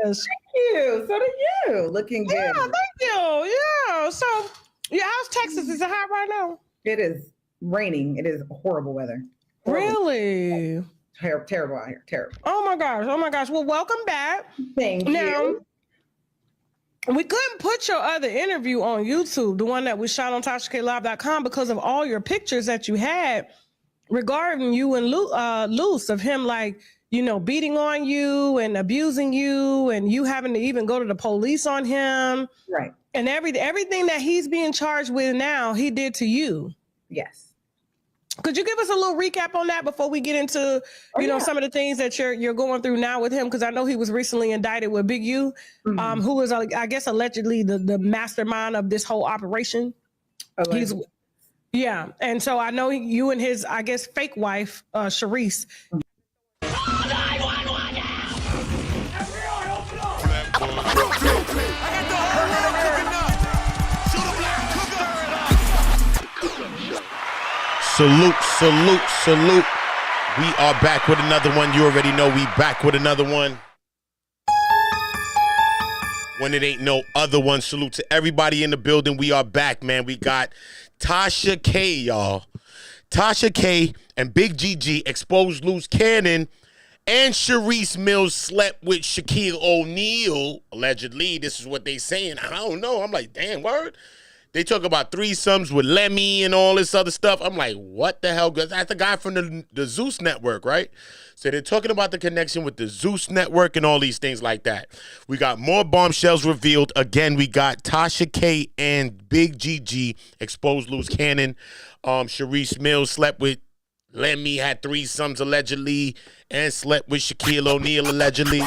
Yes. you. So do you. Looking good. Yeah, thank you. Yeah. So, yeah, how's Texas? Is it hot right now? It is raining. It is horrible weather. Horrible. Really? Terrible out here. Terrible. Oh my gosh. Oh my gosh. Well, welcome back. Thank you. We couldn't put your other interview on YouTube, the one that was shot on TASHAKLive.com, because of all your pictures that you had regarding you and Luce, of him, like, you know, beating on you and abusing you, and you having to even go to the police on him. Right. And everything that he's being charged with now, he did to you. Yes. Could you give us a little recap on that before we get into, you know, some of the things that you're going through now with him? Because I know he was recently indicted with Big U, who was, I guess, allegedly the mastermind of this whole operation. Yeah. And so I know you and his, I guess, fake wife, Charisse. Salute, salute, salute. We are back with another one. You already know we back with another one. When it ain't no other one. Salute to everybody in the building. We are back, man. We got TASHA K, y'all. TASHA K and Big GG exposed Luce Cannon and Charisse Mills slept with Shaquille O'Neal. Allegedly, this is what they saying. I don't know. I'm like, damn, word? They talk about threesomes with Lemmy and all this other stuff. I'm like, what the hell? That's the guy from the Zeus Network, right? So they're talking about the connection with the Zeus Network and all these things like that. We got more bombshells revealed. Again, we got TASHA K and Big GG exposed Luce Cannon. Charisse Mills slept with Lemmy, had threesomes allegedly, and slept with Shaquille O'Neal allegedly.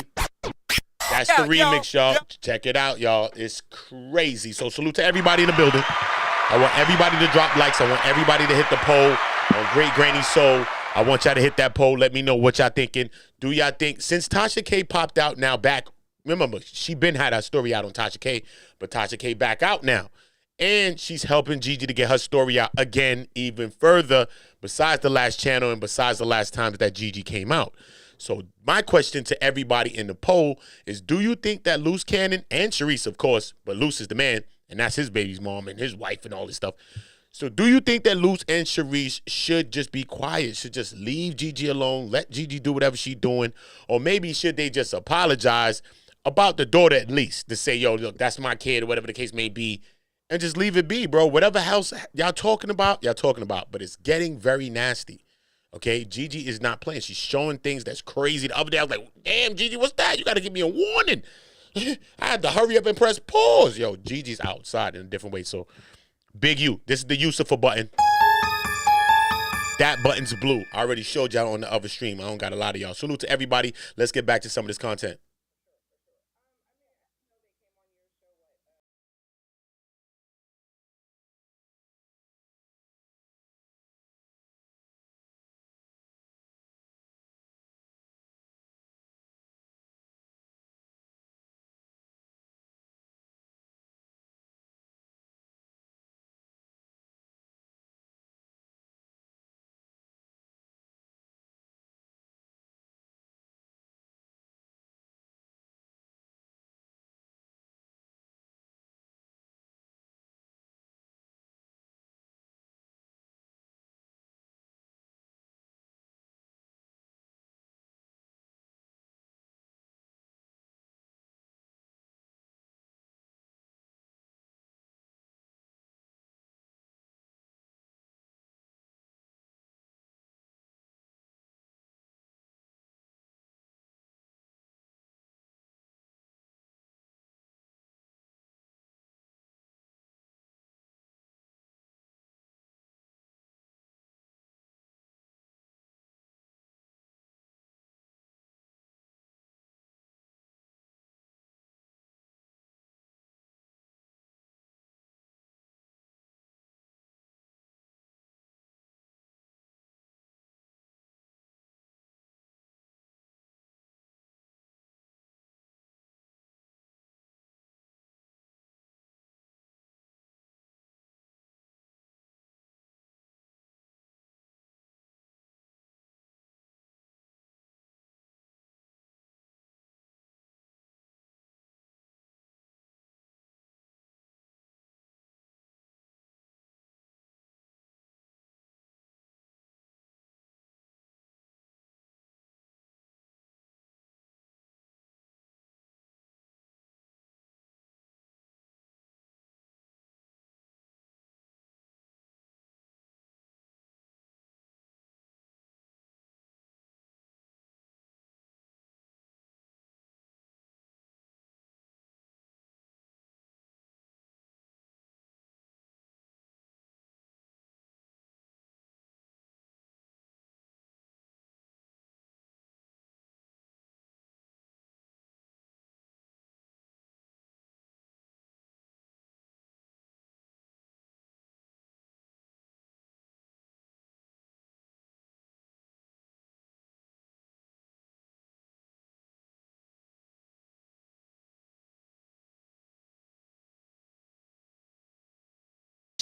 That's the remix, y'all. Check it out, y'all. It's crazy. So salute to everybody in the building. I want everybody to drop likes. I want everybody to hit the poll on Great Granny Soul. I want y'all to hit that poll. Let me know what y'all thinking. Do y'all think, since TASHA K popped out now back, remember, she been had her story out on TASHA K, but TASHA K back out now. And she's helping Gigi to get her story out again, even further, besides the last channel and besides the last time that Gigi came out. So my question to everybody in the poll is, do you think that Luce Cannon and Charisse, of course, but Luce is the man, and that's his baby's mom and his wife and all this stuff. So do you think that Luce and Charisse should just be quiet, should just leave Gigi alone, let Gigi do whatever she's doing, or maybe should they just apologize about the daughter at least, to say, yo, look, that's my kid, or whatever the case may be, and just leave it be, bro. Whatever else y'all talking about, but it's getting very nasty. Okay, Gigi is not playing. She's showing things that's crazy. The other day, I was like, damn, Gigi, what's that? You got to give me a warning. I had to hurry up and press pause. Yo, Gigi's outside in a different way. So, Big U, this is the Yusufa button. That button's blue. I already showed y'all on the other stream. I don't got a lot of y'all. Salute to everybody. Let's get back to some of this content.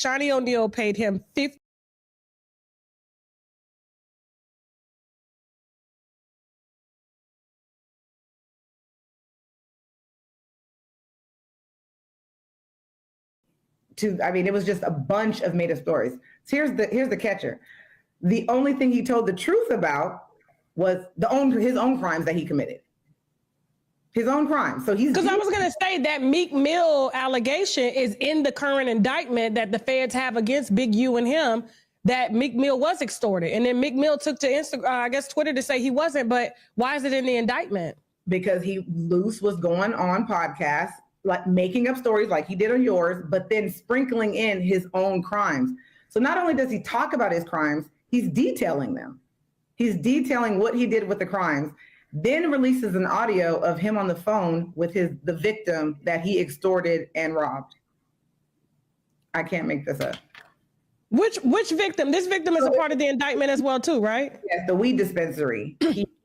Shaquille O'Neal paid him $50 to, I mean, it was just a bunch of made up stories. So here's the catcher. The only thing he told the truth about was his own crimes that he committed. His own crimes. So because I was going to say that Meek Mill allegation is in the current indictment that the feds have against Big U and him, that Meek Mill was extorted. And then Meek Mill took to Instagram, I guess Twitter, to say he wasn't. But why is it in the indictment? Because Luce was going on podcasts, like making up stories like he did on yours, but then sprinkling in his own crimes. So not only does he talk about his crimes, he's detailing them. He's detailing what he did with the crimes, then releases an audio of him on the phone with the victim that he extorted and robbed. I can't make this up. Which victim? This victim is a part of the indictment as well too, right? Yes, the weed dispensary.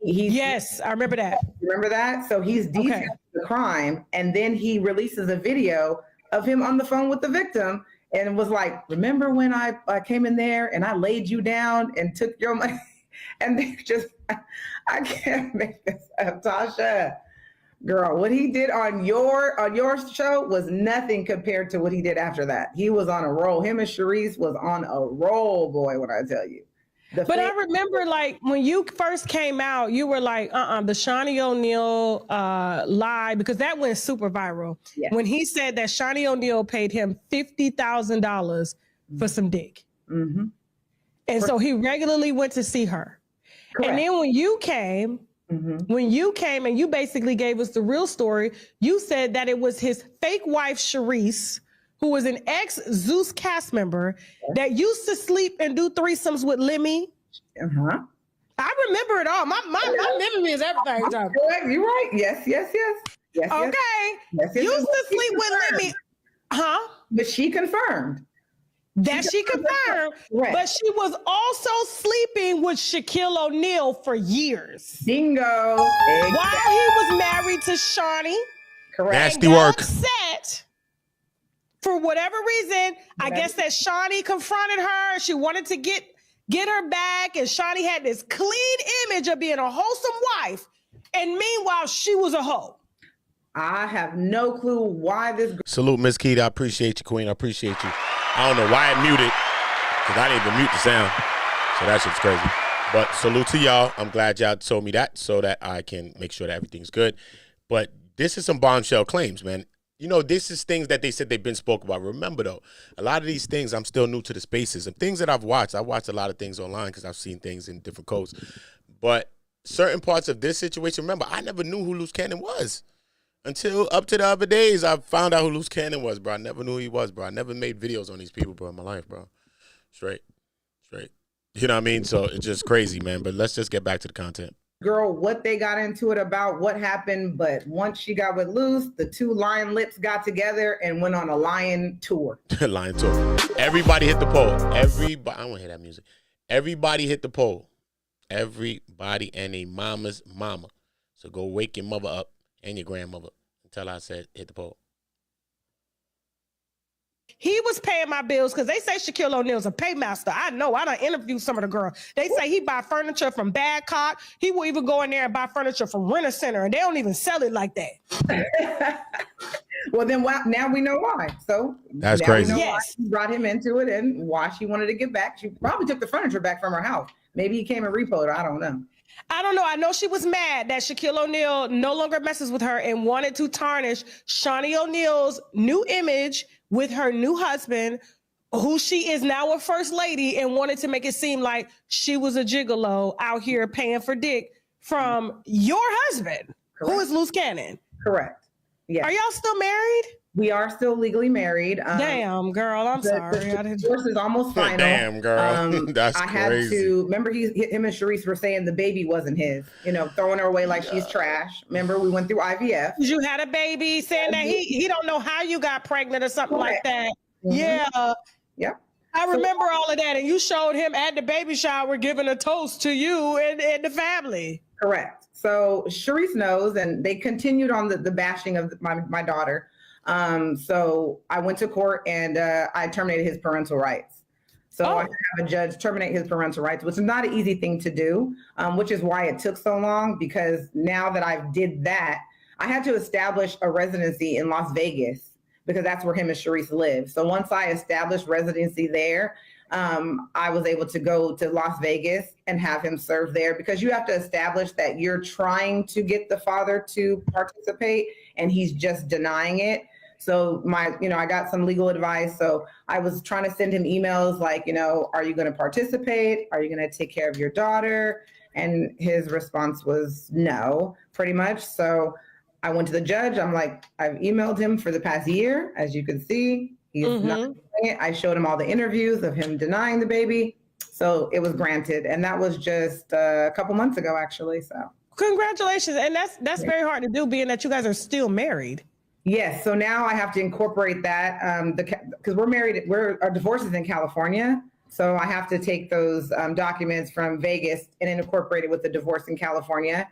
Yes, I remember that. Remember that? So he's detailing the crime, and then he releases a video of him on the phone with the victim and was like, remember when I came in there and I laid you down and took your money? And they just, I can't make this up, Tasha. Girl, what he did on your show was nothing compared to what he did after that. He was on a roll. Him and Charisse was on a roll, boy, when I tell you. But I remember, like, when you first came out, you were like, the Shaquille O'Neal lie, because that went super viral. Yeah. When he said that Shaquille O'Neal paid him $50,000 for some dick. Mm-hmm. And so he regularly went to see her. Correct. And then when you came, and you basically gave us the real story, you said that it was his fake wife, Charisse, who was an ex-Zeus cast member that used to sleep and do threesomes with Lemmy. Uh-huh. I remember it all. My memory is everything. Correct. You're right. Yes. Okay. Yes, used to sleep with Lemmy. Huh? But she confirmed. She confirmed. Right. But she was also sleeping with Shaquille O'Neal for years. Bingo. While he was married to Shawnee. Correct. Nasty work. Upset. For whatever reason, I guess that Shawnee confronted her. She wanted to get her back, and Shawnee had this clean image of being a wholesome wife. And meanwhile, she was a hoe. I have no clue why this. Salute, Miss Keita. I appreciate you, Queen. I appreciate you. I don't know why it muted, because I didn't even mute the sound. So that shit's crazy. But salute to y'all. I'm glad y'all told me that so that I can make sure that everything's good. But this is some bombshell claims, man. You know, this is things that they said they've been spoke about. Remember, though, a lot of these things, I'm still new to the spaces. And things that I've watched a lot of things online because I've seen things in different codes. But certain parts of this situation, remember, I never knew who Luce Cannon was. Until up to the other days, I found out who Luce Cannon was, bro. I never knew who he was, bro. I never made videos on these people, bro, in my life, bro. Straight. You know what I mean? So it's just crazy, man. But let's just get back to the content. Girl, what they got into it about, what happened, but once she got with Luce, the two lion lips got together and went on a lion tour. Lion tour. Everybody hit the pole. Everybody, I don't want to hear that music. Everybody hit the pole. Everybody and a mama's mama. So go wake your mother up and your grandmother until I said hit the pole. He was paying my bills because they say Shaquille O'Neal's a paymaster. I know. I done interviewed some of the girls. They say he buy furniture from Badcock. He will even go in there and buy furniture from Rent-A-Center, and they don't even sell it like that. Well, then now we know why. So that's crazy. Yes. She brought him into it and why she wanted to get back. She probably took the furniture back from her house. Maybe he came and repoed it. I don't know. I know she was mad that Shaquille O'Neal no longer messes with her and wanted to tarnish Shaquille O'Neal's new image with her new husband, who she is now a first lady, and wanted to make it seem like she was a gigolo out here paying for dick from your husband, correct, who is Luce Cannon. Correct. Yeah. Are y'all still married? We are still legally married. Damn, girl, I'm sorry. The divorce is almost final. Damn, girl, that's I crazy. had to remember. Him and Charisse were saying the baby wasn't his. You know, throwing her away like she's trash. Remember, we went through IVF. You had a baby, saying that he don't know how you got pregnant or something like that. Mm-hmm. Yeah. Yep. I remember all of that, and you showed him at the baby shower giving a toast to you and the family. Correct. So Charisse knows, and they continued on the bashing of my daughter. So I went to court and I terminated his parental rights. So I have a judge terminate his parental rights, which is not an easy thing to do, which is why it took so long, because now that I did that, I had to establish a residency in Las Vegas because that's where him and Charisse live. So once I established residency there, I was able to go to Las Vegas and have him serve there, because you have to establish that you're trying to get the father to participate and he's just denying it. So I got some legal advice. So I was trying to send him emails like, are you going to participate? Are you going to take care of your daughter? And his response was no, pretty much. So I went to the judge. I'm like, I've emailed him for the past year. As you can see, he's not doing it. I showed him all the interviews of him denying the baby. So it was granted. And that was just a couple months ago, actually. So congratulations. And that's very hard to do, being that you guys are still married. Yes. So now I have to incorporate that because we're married. Our divorce is in California. So I have to take those documents from Vegas and incorporate it with the divorce in California.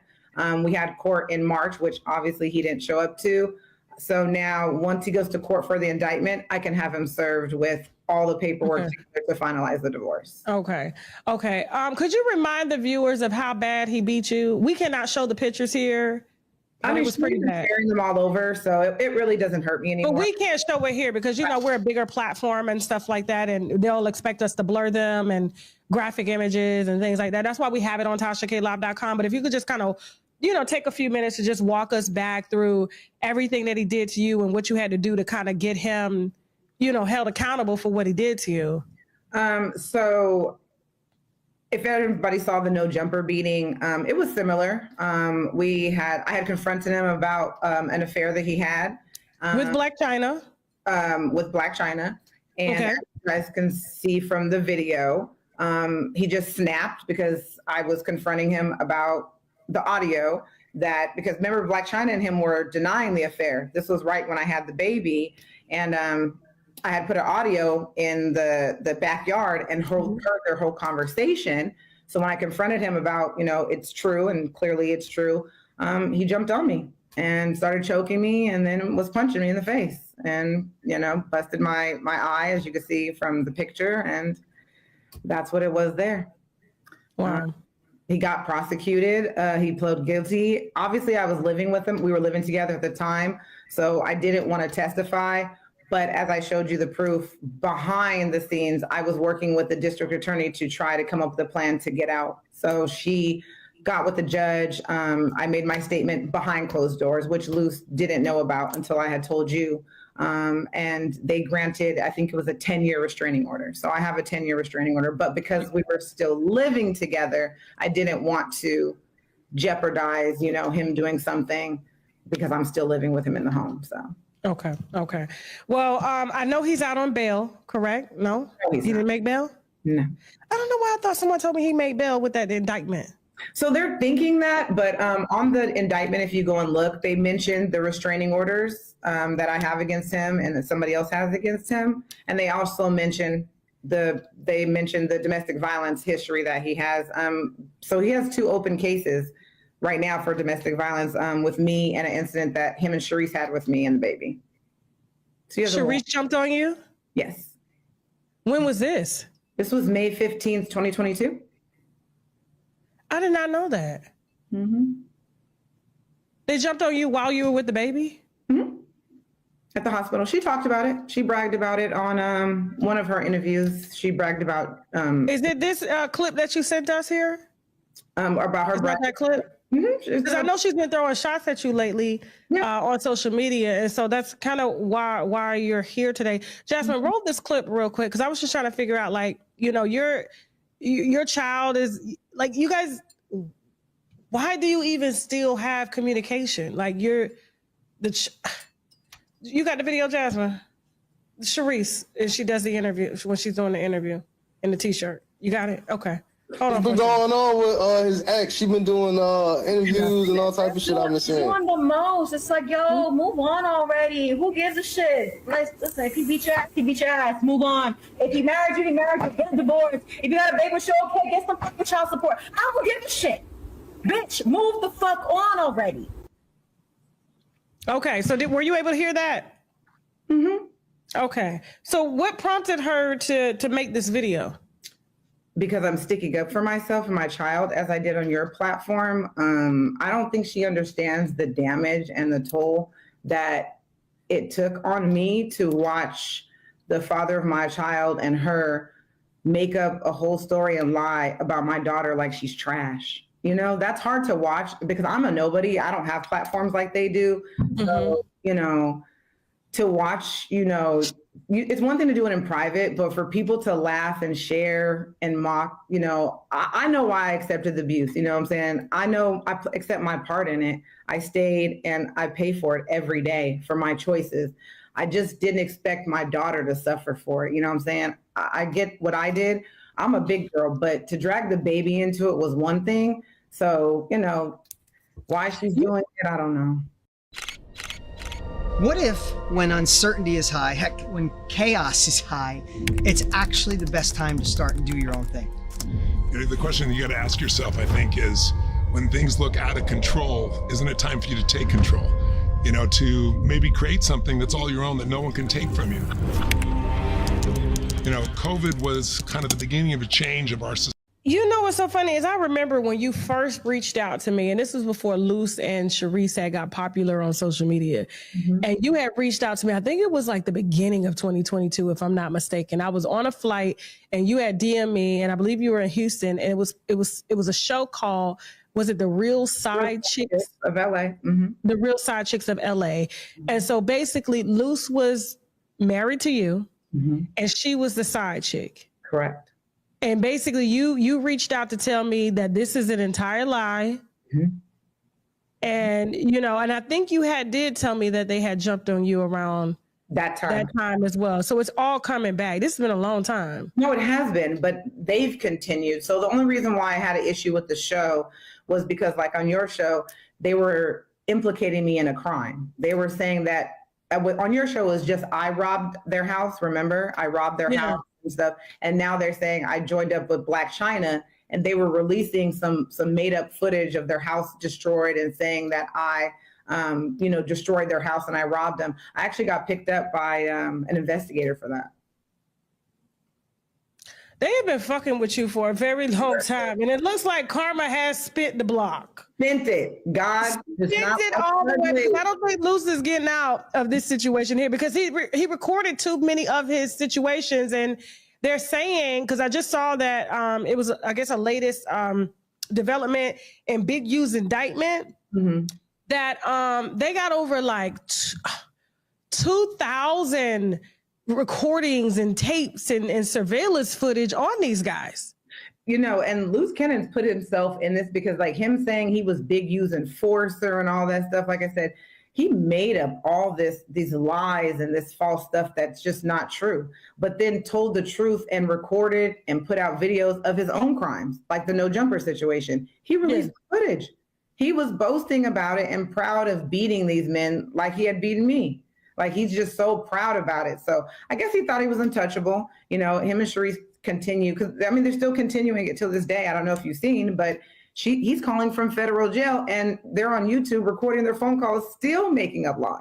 We had court in March, which obviously he didn't show up to. So now once he goes to court for the indictment, I can have him served with all the paperwork to finalize the divorce. Okay. Could you remind the viewers of how bad he beat you? We cannot show the pictures here. I mean, it was pretty bad. Sharing them all over, so it really doesn't hurt me anymore. But we can't show it here because, we're a bigger platform and stuff like that, and they'll expect us to blur them and graphic images and things like that. That's why we have it on TASHAKLive.com. But if you could just kind of, take a few minutes to just walk us back through everything that he did to you and what you had to do to kind of get him, held accountable for what he did to you. So if everybody saw the no jumper beating, it was similar. I had confronted him about an affair that he had with Black China. With Black China, and as you guys can see from the video, he just snapped because I was confronting him about the audio. Because remember, Black China and him were denying the affair. This was right when I had the baby, and I had put an audio in the backyard and heard their whole conversation. So when I confronted him about, it's true, and clearly it's true, he jumped on me and started choking me and then was punching me in the face and, busted my eye, as you can see from the picture. And that's what it was there. Wow. He got prosecuted. He pled guilty. Obviously, I was living with him. We were living together at the time, so I didn't want to testify. But as I showed you the proof behind the scenes, I was working with the district attorney to try to come up with a plan to get out. So she got with the judge. I made my statement behind closed doors, which Luce didn't know about until I had told you. And they granted, I think it was a 10-year restraining order. So I have a 10-year restraining order, but because we were still living together, I didn't want to jeopardize, him doing something because I'm still living with him in the home. So. Okay. Well, I know he's out on bail, correct? No, he didn't make bail? No. I don't know why I thought someone told me he made bail with that indictment. So they're thinking that, but on the indictment, if you go and look, they mentioned the restraining orders that I have against him and that somebody else has against him. And they also mentioned the domestic violence history that he has. So he has 2 open cases right now for domestic violence with me and an incident that him and Charisse had with me and the baby. So Charisse jumped on you? Yes. When was this? This was May 15th, 2022. I did not know that. Mm-hmm. They jumped on you while you were with the baby? Mm-hmm. At the hospital. She talked about it. She bragged about it on one of her interviews. She bragged about... Is it this clip that you sent us here? About her brother. That clip? Because I know she's been throwing shots at you lately on social media, and so that's kind of why you're here today. Jasmine, roll this clip real quick, because I was just trying to figure out, like, your child is like, you guys. Why do you even still have communication? Like, you got the video, Jasmine? Charisse, and she does the interview when she's doing the interview in the t-shirt. You got it? Okay. Hold on. What's been going on with his ex? She been doing interviews and all type of shit. I've been saying. Doing the most. It's like, yo, move on already. Who gives a shit? Listen, if he beat your ass, he beat your ass. Move on. If he married you, he married you. Get a divorce. If you got a baby show, okay, get some fucking child support. I don't give a shit. Bitch, move the fuck on already. Okay, so were you able to hear that? Okay. So what prompted her to make this video? Because I'm sticking up for myself and my child as I did on your platform. I don't think she understands the damage and the toll that it took on me to watch the father of my child and her make up a whole story and lie about my daughter like she's trash. You know, that's hard to watch because I'm a nobody. I don't have platforms like they do. So, you know, to watch, you know, it's one thing to do it in private, but for people to laugh and share and mock, you know, I know why I accepted the abuse. You know what I'm saying? I know I accept my part in it. I stayed and I pay for it every day for my choices. I just didn't expect my daughter to suffer for it. You know what I'm saying? I get what I did. I'm a big girl, but to drag the baby into it was one thing. So, you know, why she's doing it, I don't know. What if when uncertainty is high, heck, when chaos is high, it's actually the best time to start and do your own thing? You know, the question you got to ask yourself, I think, is when things look out of control, isn't it time for you to take control? You know, to maybe create something that's all your own that no one can take from you. You know, COVID was kind of the beginning of a change of our society. You know what's so funny is I remember when you first reached out to me, and this was before Luce and Charisse had got popular on social media, and you had reached out to me. I think it was like the beginning of 2022, if I'm not mistaken. I was on a flight, and you had DM'd me, and I believe you were in Houston, and it was a show called, was it The Real Side Chicks of LA? The Real Side Chicks of LA. And so basically, Luce was married to you, and she was the side chick. Correct. And basically, you reached out to tell me that this is an entire lie. And, you know, and I think you did tell me that they had jumped on you around that time as well. So it's all coming back. This has been a long time. No, it has been, but they've continued. So the only reason why I had an issue with the show was because, like on your show, they were implicating me in a crime. They were saying that on your show was just I robbed their house. Remember, I robbed their house and stuff. And now they're saying I joined up with Black China, and they were releasing some made up footage of their house destroyed and saying that I, you know, destroyed their house and I robbed them. I actually got picked up by an investigator for that. They have been fucking with you for a very long time, and it looks like karma has spit the block. Spent it. God spent it all the way. I don't think Luce is getting out of this situation here because he recorded too many of his situations, and they're saying, because I just saw that it was, I guess, a latest development in Big U's indictment that they got over like 2,000 recordings and tapes and surveillance footage on these guys. You know, and Luce Cannon's put himself in this because, like, him saying he was Big U's enforcer and all that stuff, like I said, he made up all these lies and this false stuff that's just not true, but then told the truth and recorded and put out videos of his own crimes, like the No Jumper situation. He released footage. He was boasting about it and proud of beating these men like he had beaten me. Like, he's just so proud about it. So I guess he thought he was untouchable. You know, him and Charisse continue, because I mean, they're still continuing it till this day. I don't know if you've seen, but he's calling from federal jail, and they're on YouTube recording their phone calls, still making up lies.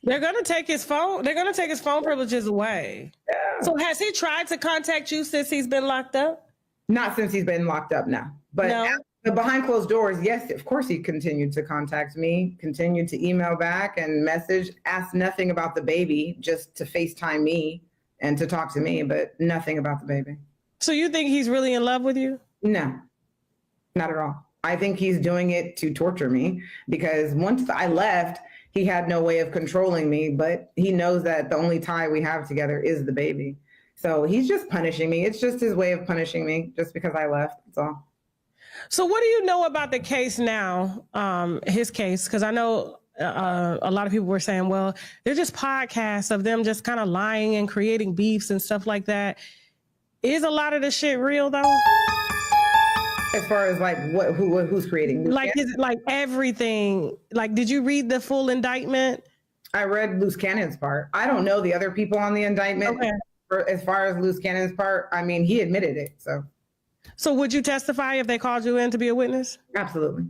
They're gonna take his phone. They're gonna take his phone privileges away. Yeah. So has he tried to contact you since he's been locked up? Not since he's been locked up, no. But behind closed doors, yes, of course he continued to contact me, continued to email back and message, asked nothing about the baby, just to FaceTime me and to talk to me, but nothing about the baby. So you think he's really in love with you? No, not at all. I think he's doing it to torture me, because once I left, he had no way of controlling me, but he knows that the only tie we have together is the baby. So he's just punishing me. It's just his way of punishing me just because I left. That's all. So what do you know about the case now, his case? Because I know a lot of people were saying, well, they're just podcasts of them just kind of lying and creating beefs and stuff like that. Is a lot of this shit real, though? As far as like who's creating? Like, is it like everything? Like, did you read the full indictment? I read Luce Cannon's part. I don't know the other people on the indictment. Okay. As far as Luce Cannon's part, I mean, he admitted it, so. So would you testify if they called you in to be a witness? Absolutely.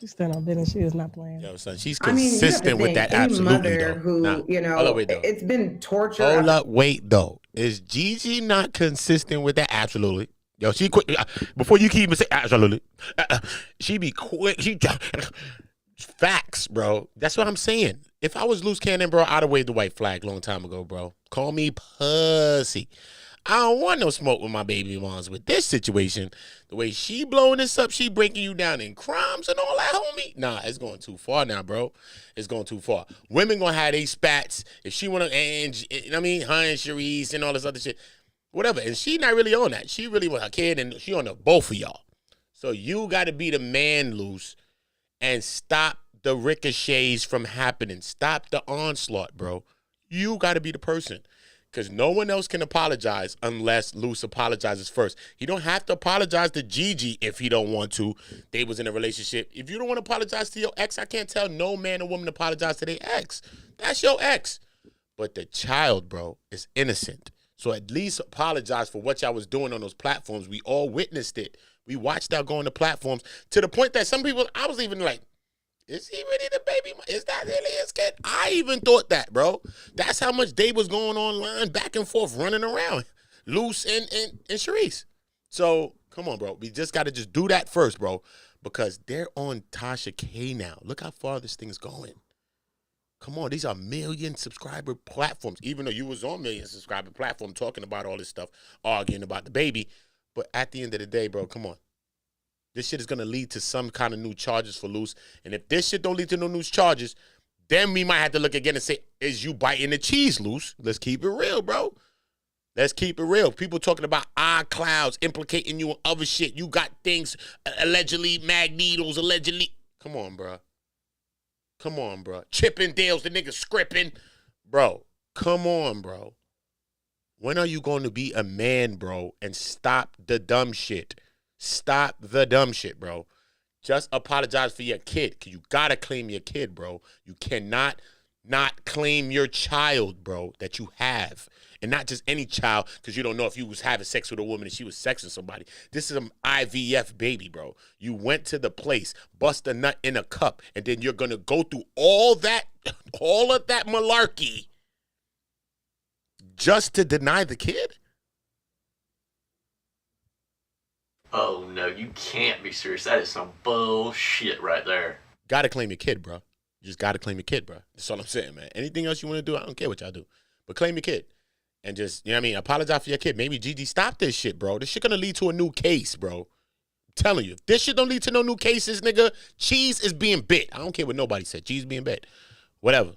She's still on business. She is not playing. Yo, son, she's I mean, you have to consistent with think, that. any Absolutely, mother though. who, Nah. you know, Hold up, wait, though. it's been torture. Hold up, wait, though. Is Gigi not consistent with that? Absolutely. Yo, she quick. Before you keep even say absolutely, she be quick. She facts, bro. That's what I'm saying. If I was Luce Cannon, bro, I'd have waved the white flag long time ago, bro. Call me pussy. I don't want no smoke with my baby moms with this situation. The way she blowing this up, she breaking you down in crimes and all that, homie. Nah, it's going too far now, bro. It's going too far. Women gonna have they spats. If she wanna, and you know what I mean, her and Charisse and all this other shit. Whatever, and she not really on that. She really want her kid, and she on the both of y'all. So you got to be the man, Luce, and stop the ricochets from happening. Stop the onslaught, bro. You got to be the person, because no one else can apologize unless Luce apologizes first. He don't have to apologize to Gigi if he don't want to. They was in a relationship. If you don't want to apologize to your ex, I can't tell no man or woman to apologize to their ex. That's your ex. But the child, bro, is innocent. So at least apologize for what y'all was doing on those platforms. We all witnessed it. We watched y'all go on the platforms to the point that some people, I was even like, is he really the baby? Is that really his kid? I even thought that, bro. That's how much they was going online, back and forth, running around. Luce and Charisse. So, come on, bro. We just got to just do that first, bro, because they're on TASHA K now. Look how far this thing's going. Come on, these are million subscriber platforms. Even though you was on million subscriber platform talking about all this stuff, arguing about the baby. But at the end of the day, bro, come on. This shit is going to lead to some kind of new charges for Luce. And if this shit don't lead to no new charges, then we might have to look again and say, is you biting the cheese, Luce? Let's keep it real, bro. Let's keep it real. People talking about clouds implicating you on other shit. You got things allegedly, magnetos, allegedly. Come on, bro. Come on, bro. Chippendales, the nigga scripting. Bro, come on, bro. When are you going to be a man, bro, and stop the dumb shit? Stop the dumb shit, bro. Just apologize for your kid, because you got to claim your kid, bro. You cannot not claim your child, bro, that you have. And not just any child, because you don't know if you was having sex with a woman and she was sexing somebody. This is an IVF baby, bro. You went to the place, bust a nut in a cup, and then you're going to go through all of that malarkey just to deny the kid? Oh, no, you can't be serious. That is some bullshit right there. Got to claim your kid, bro. You just got to claim your kid, bro. That's all I'm saying, man. Anything else you want to do, I don't care what y'all do. But claim your kid. And just, you know what I mean, apologize for your kid. Maybe Gigi, stop this shit, bro. This shit gonna lead to a new case, bro. I'm telling you. If this shit don't lead to no new cases, nigga, cheese is being bit. I don't care what nobody said. Cheese being bit. Whatever.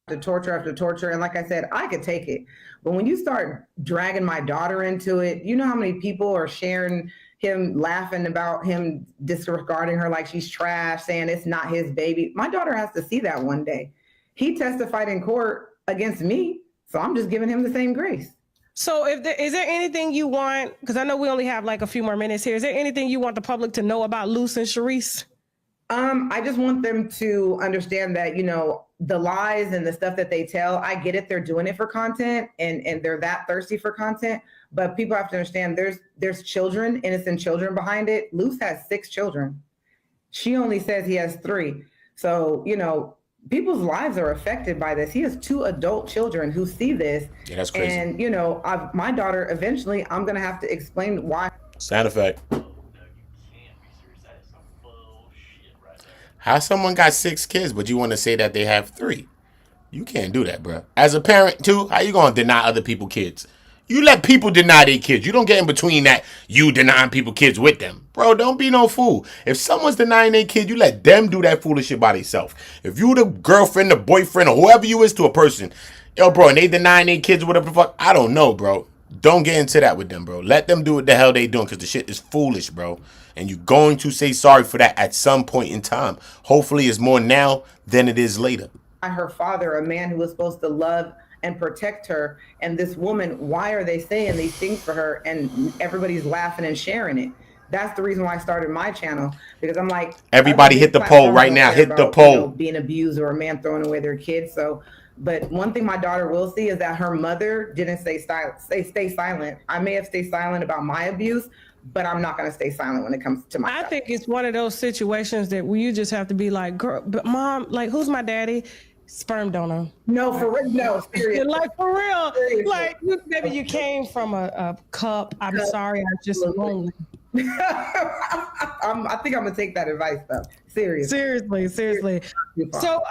The torture after torture. And like I said, I could take it. But when you start dragging my daughter into it, you know how many people are sharing him, laughing about him, disregarding her like she's trash, saying it's not his baby. My daughter has to see that one day. He testified in court against me. So I'm just giving him the same grace. So is there anything you want, because I know we only have like a few more minutes here. Is there anything you want the public to know about Luce and Charisse? I just want them to understand that, you know, the lies and the stuff that they tell, I get it. They're doing it for content and they're that thirsty for content. But people have to understand there's children, innocent children behind it. Luce has 6 children. She only says he has 3. So, you know, people's lives are affected by this. He has 2 adult children who see this. Yeah, that's crazy. And, you know, my daughter, eventually, I'm going to have to explain why. Sound effect. How someone got 6 kids, but you want to say that they have 3? You can't do that, bro. As a parent, too, how you going to deny other people kids? You let people deny their kids. You don't get in between that, you denying people kids with them. Bro, don't be no fool. If someone's denying their kid, you let them do that foolish shit by themselves. If you the girlfriend, the boyfriend, or whoever you is to a person, yo, bro, and they denying their kids, whatever the fuck, I don't know, bro. Don't get into that with them, bro. Let them do what the hell they doing, because the shit is foolish, bro. And you're going to say sorry for that at some point in time. Hopefully it's more now than it is later. Her father, a man who was supposed to love and protect her, and this woman, why are they saying these things for her? And everybody's laughing and sharing it. That's the reason why I started my channel, because I'm like, everybody hit the poll right now. Hit the poll. You know, being abused or a man throwing away their kids. So, but one thing my daughter will see is that her mother didn't stay silent. I may have stayed silent about my abuse, but I'm not going to stay silent when it comes to my child. I think it's one of those situations that where you just have to be like, girl, but mom, like, who's my daddy? Sperm donor. No, for real. No, seriously. Like, for real. Seriously. Like, maybe you came from a cup. I'm sorry, I'm just lonely. I think I'm gonna take that advice though. Seriously. So,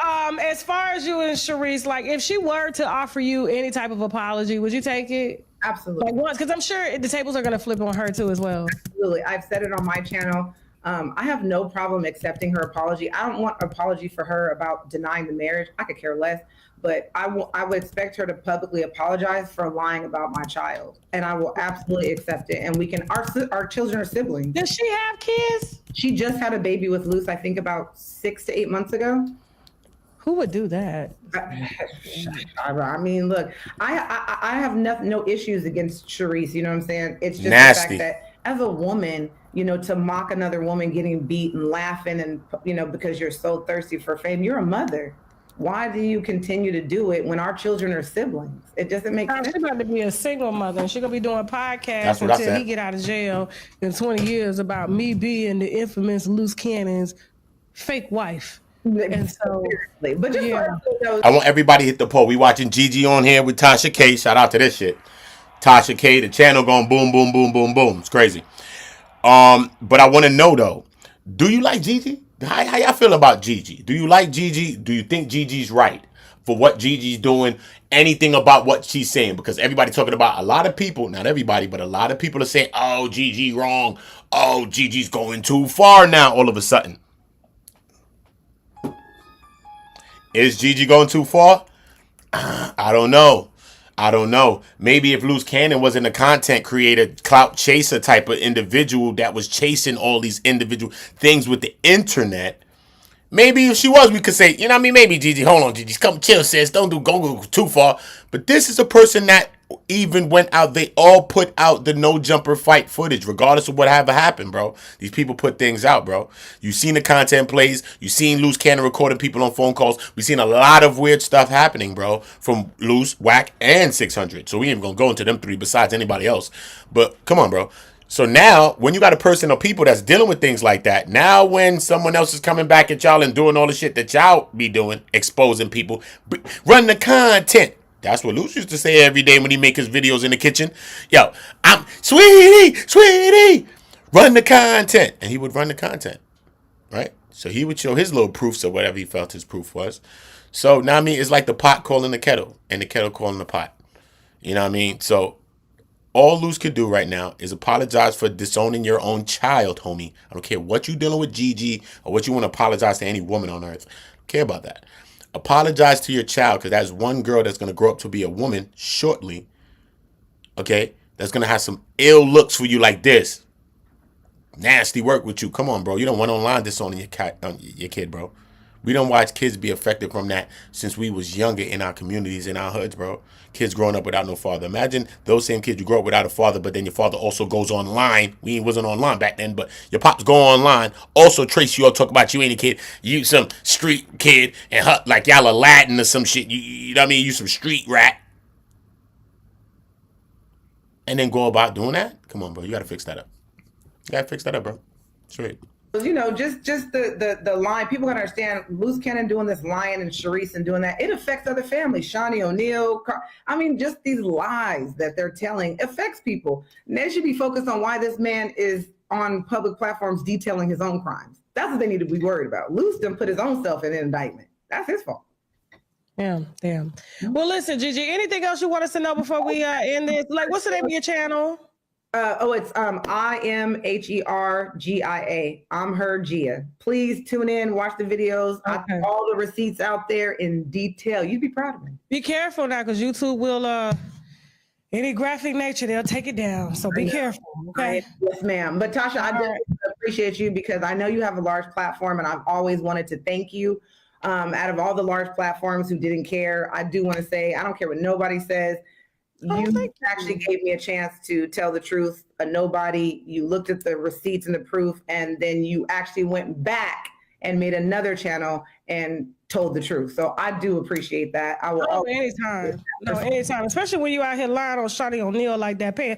as far as you and Charisse, like, if she were to offer you any type of apology, would you take it? Absolutely. Like once, because I'm sure the tables are gonna flip on her too as well. Absolutely. I've said it on my channel. I have no problem accepting her apology. I don't want an apology for her about denying the marriage. I could care less. But I would expect her to publicly apologize for lying about my child, and I will absolutely accept it. And we can. Our children are siblings. Does she have kids? She just had a baby with Luce, I think about 6 to 8 months ago. Who would do that? I mean, look, I have no issues against Charisse. You know what I'm saying? It's just Nasty. the fact that as a woman, you know, to mock another woman getting beat and laughing, and you know, because you're so thirsty for fame, you're a mother. Why do you continue to do it when our children are siblings? It doesn't make sense. She's about to be a single mother, and she's gonna be doing podcasts what I until said. he get out of jail in 20 years about me being the infamous Luce Cannon's fake wife. And so, seriously, but just yeah. I want everybody to hit the poll. We watching GIGI on here with TASHA K. Shout out to this shit. TASHA K, the channel going boom, boom, boom, boom, boom. It's crazy. But I want to know though, do you like GIGI? How y'all feel about GIGI? Do you like GIGI? Do you think GIGI's right for what GIGI's doing? Anything about what she's saying? Because everybody talking about, a lot of people, not everybody, but a lot of people are saying, oh, GIGI wrong. Oh, GIGI's going too far now all of a sudden. Is GIGI going too far? I don't know. Maybe if Luce Cannon wasn't a content creator, clout chaser type of individual that was chasing all these individual things with the internet, maybe if she was, we could say, you know what I mean? Maybe GIGI, hold on, GIGI, come chill, sis. Don't go too far. But this is a person that even went out, they all put out the no jumper fight footage, regardless of what ever happened, bro. These people put things out, bro. You seen the content plays. You seen Luce Cannon recording people on phone calls. We seen a lot of weird stuff happening, bro, from Luce, Wack, and 600. So we ain't even gonna go into them three besides anybody else. But come on, bro. So now, when you got a person or people that's dealing with things like that, now when someone else is coming back at y'all and doing all the shit that y'all be doing, exposing people, run the content. That's what Luce used to say every day when he make his videos in the kitchen. Yo, I'm sweetie, run the content. And he would run the content, right? So he would show his little proofs of whatever he felt his proof was. So now I mean, it's like the pot calling the kettle and the kettle calling the pot. You know what I mean? So all Luce could do right now is apologize for disowning your own child, homie. I don't care what you dealing with GIGI or what you want to apologize to any woman on earth. I don't care about that. Apologize to your child, because that's one girl that's going to grow up to be a woman shortly, okay, that's going to have some ill looks for you like this. Nasty work with you. Come on, bro. You don't want online disowning your kid, bro. We don't watch kids be affected from that since we was younger in our communities, in our hoods, bro. Kids growing up without no father. Imagine those same kids you grow up without a father, but then your father also goes online. We wasn't online back then, but your pops go online, also trace you or talk about you ain't a kid. You some street kid and like y'all Aladdin or some shit. You know what I mean? You some street rat. And then go about doing that? Come on, bro. You got to fix that up. You got to fix that up, bro. Straight. You know, just the line. People gotta understand. Luce Cannon doing this lying and Charisse and doing that. It affects other families. Shaquille O'Neal. I mean, just these lies that they're telling affects people. And they should be focused on why this man is on public platforms detailing his own crimes. That's what they need to be worried about. Luce done put his own self in an indictment. That's his fault. Damn. Well, listen, GIGI. Anything else you want us to know before we end this? Like, what's the name of your channel? It's I am HERGIA. I'm her Gia. Please tune in, watch the videos. Okay. I have all the receipts out there in detail. You'd be proud of me. Be careful now, because YouTube will any graphic nature, they'll take it down. So be careful. Okay. Yes, ma'am. But Tasha, I do appreciate you, because I know you have a large platform, and I've always wanted to thank you. Out of all the large platforms who didn't care, I do want to say I don't care what nobody says. You actually gave me a chance to tell the truth. A nobody. You looked at the receipts and the proof, and then you actually went back and made another channel and told the truth. So I do appreciate that. I will always anytime. No, anytime. Especially when you out here lying on Shaquille O'Neal like that. Who's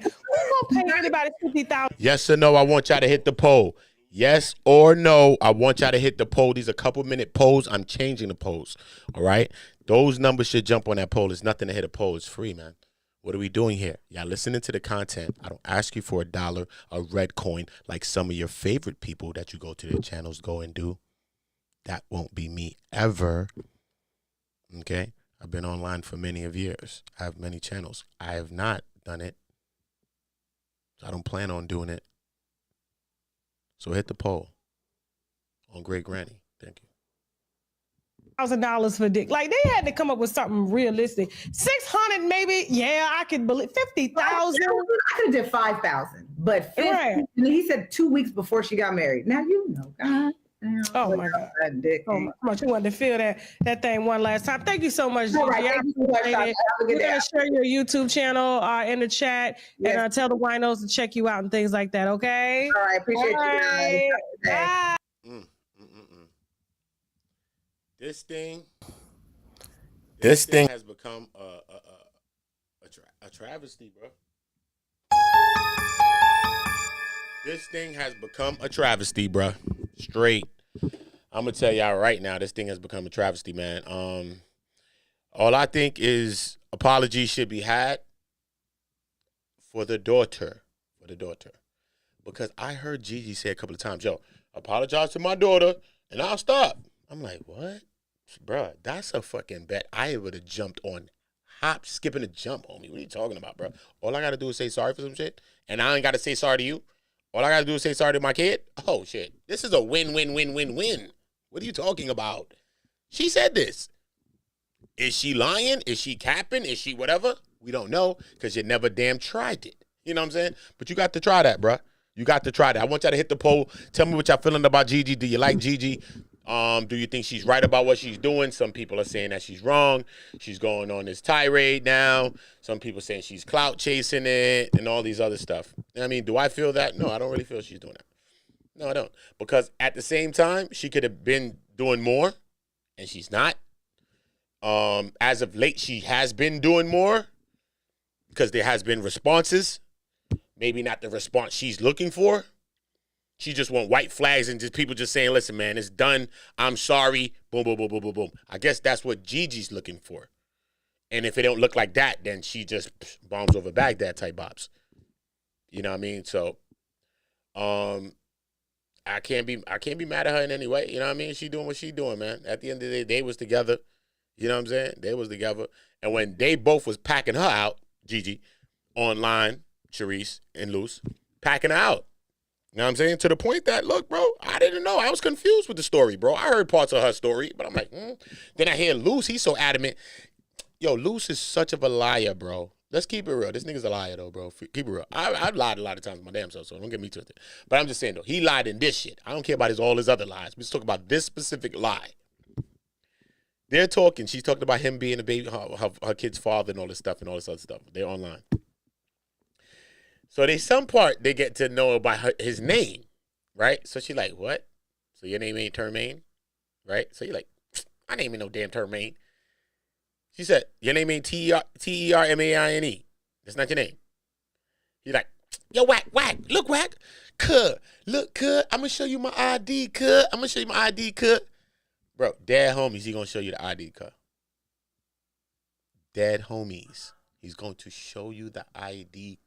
gonna pay anybody $50,000? Yes or no? I want y'all to hit the poll. Yes or no? I want y'all to hit the poll. These are couple-minute polls. I'm changing the polls. All right? Those numbers should jump on that poll. It's nothing to hit a poll. It's free, man. What are we doing here? Y'all listening to the content. I don't ask you for $1, a red coin, like some of your favorite people that you go to their channels go and do. That won't be me ever. Okay? I've been online for many of years. I have many channels. I have not done it. So I don't plan on doing it. So hit the poll on Great Granny. Thank you. $1,000 for dick. Like they had to come up with something realistic. 600 maybe. Yeah, I could believe 50,000. I could have did 5,000, but 50, Right. he said 2 weeks before she got married. Now you know, God. Oh my God. That dick. Oh, how much you wanted to feel that thing one last time. Thank you so much, Gigi. All right, I thank you so much, appreciate Tasha. it. Have a good We're day. gonna share your YouTube channel in the chat Yes. and tell the winos to check you out and things like that. Okay. All right, appreciate All you guys. right. Have a good day. Bye. This thing has become a travesty, bro. This thing has become a travesty, bro. Straight. I'm gonna tell y'all right now, this thing has become a travesty, man. All I think is apologies should be had for the daughter, because I heard Gigi say a couple of times, "Yo, apologize to my daughter, and I'll stop." I'm like, what? Bruh, that's a fucking bet. I would have jumped on hop, skipping a jump, homie. What are you talking about, bro? All I got to do is say sorry for some shit, and I ain't got to say sorry to you. All I got to do is say sorry to my kid. Oh, shit. This is a win-win-win-win-win. What are you talking about? She said this. Is she lying? Is she capping? Is she whatever? We don't know because you never damn tried it. You know what I'm saying? But you got to try that, bruh. You got to try that. I want y'all to hit the poll. Tell me what y'all feeling about Gigi. Do you like Gigi? Do you think she's right about what she's doing? Some people are saying that she's wrong. She's going on this tirade now. Some people saying she's clout chasing it and all these other stuff. I mean, do I feel that? No, I don't really feel she's doing that. No, I don't. Because at the same time, she could have been doing more, and she's not. As of late, she has been doing more because there has been responses. Maybe not the response she's looking for. She just want white flags and just people just saying, listen, man, it's done. I'm sorry. Boom, boom, boom, boom, boom, boom. I guess that's what Gigi's looking for. And if it don't look like that, then she just bombs over Baghdad type bops. You know what I mean? So I can't be mad at her in any way. You know what I mean? She doing what she doing, man. At the end of the day, they was together. You know what I'm saying? They was together. And when they both was packing her out, Gigi, online, Charisse and Luce, packing her out. You know what I'm saying? To the point that, look, bro, I didn't know. I was confused with the story, bro. I heard parts of her story, but I'm like, Then I hear Luce. He's so adamant. Yo, Luce is such of a liar, bro. Let's keep it real. This nigga's a liar, though, bro. Keep it real. I've lied a lot of times my damn self, so don't get me twisted. But I'm just saying, though, he lied in this shit. I don't care about all his other lies. Let's talk about this specific lie. They're talking. She's talking about him being a baby, her kid's father and all this stuff and all this other stuff. They're online. So there's some part they get to know about his name, right? So she like, what? So your name ain't Termaine, right? So you're like, my name ain't no damn Termaine. She said, your name ain't Termaine. That's not your name. He's like, yo, Wack, look, Wack. Look, I'm going to show you my ID, I'm going to show you my ID, Bro, dead homies, he going to show you the ID, Dead homies. He's going to show you the ID.